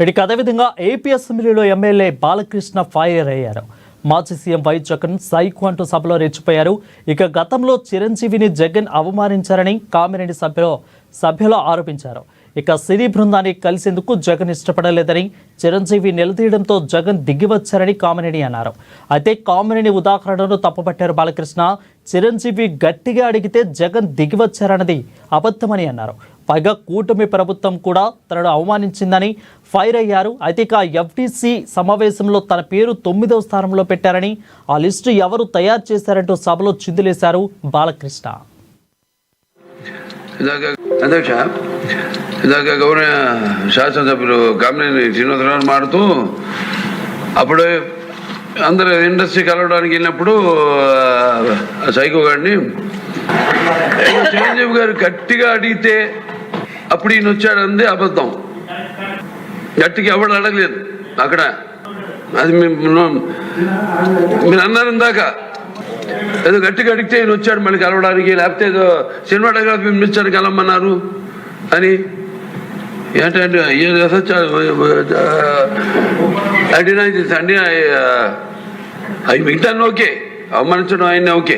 ఇక అదేవిధంగా ఏపీ అసెంబ్లీలో ఎమ్మెల్యే బాలకృష్ణ ఫైర్ అయ్యారు. మాజీ సీఎం వై జగన్ సైకు అంటూ సభలో రెచ్చిపోయారు. ఇక గతంలో చిరంజీవిని జగన్ అవమానించారని కామినేని సభ్యులు ఆరోపించారు. ఇక సినీ బృందాన్ని కలిసేందుకు జగన్ ఇష్టపడలేదని చిరంజీవి నిలదీయడంతో జగన్ దిగివచ్చారని కామినేని అన్నారు. అయితే కామినేని ఉదాహరణను తప్పుపట్టారు బాలకృష్ణ. చిరంజీవి గట్టిగా అడిగితే జగన్ దిగివచ్చారన్నది అబద్ధమని అన్నారు. పైగా కూటమి ప్రభుత్వం కూడా తనను అవమానించిందని ఫైర్ అయ్యారు. అయితే ఇక ఎఫ్టీసీ సమావేశంలో తన పేరు 9వ స్థానంలో పెట్టారని, ఆ లిస్టు ఎవరు తయారు చేశారంటూ సభలో చిందులేశారు బాలకృష్ణ. ఇందాక గౌరవ శాసనసభ్యులు కామినేని శ్రీనివాసరావు మాడుతూ అప్పుడు అందరూ ఇండస్ట్రీ కలవడానికి వెళ్ళినప్పుడు సైకో గారిని చిరంజీవి గారు గట్టిగా అడిగితే అప్పుడు ఈయన వచ్చాడంది అబద్ధం. గట్టిగా ఎవడు అడగలేదు అక్కడ. అది మీరు అన్నారు ఇందాక, ఏదో గట్టిగా అడిగితే ఈయన వచ్చాడు మళ్ళీ కలవడానికి, లేకపోతే ఏదో సినిమాటోగ్రఫీ మినిస్టర్ కలవమన్నారు అని. ఏంటంటే అవి మిగతాను ఓకే, అవమానించడం ఆయన ఓకే.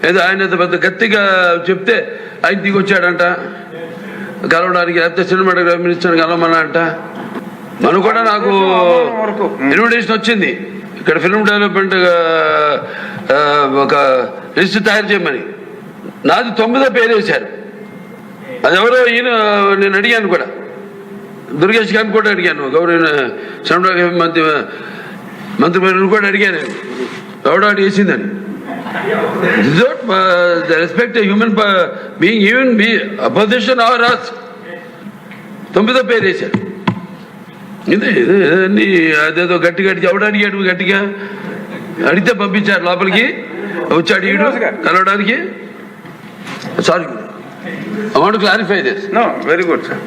ఏదో ఆయన పెద్ద గట్టిగా చెప్తే ఆయన దిగి వచ్చాడంట కలవడానికి, లేకపోతే సినిమాటోగ్రఫీ మినిస్టర్ కలవమన్నా అంట. మనం కూడా నాకు ఇన్విటేషన్ వచ్చింది ఇక్కడ ఫిల్మ్ డెవలప్మెంట్ ఒక లిస్ట్ తయారు చేయమని. నాది 9వ పేరు వేశారు. అది ఎవరో ఈయన నేను అడిగాను కూడా, దుర్గేష్ గారిని కూడా అడిగాను, గౌరవ సినిమాటోగ్రఫీ మంత్రి కూడా అడిగాను ఎవడో వేసిందని. Respect human being, even opposition or us. 9వ పేరు వేశారు. ఇదే అదేదో గట్టిగా ఎవడు అడిగాడు, గట్టిగా అడిగితే పంపించారు లోపలికి. వచ్చాడు ఈడు కలవడానికి. Sorry, I want to clarify this. No, very good, sir.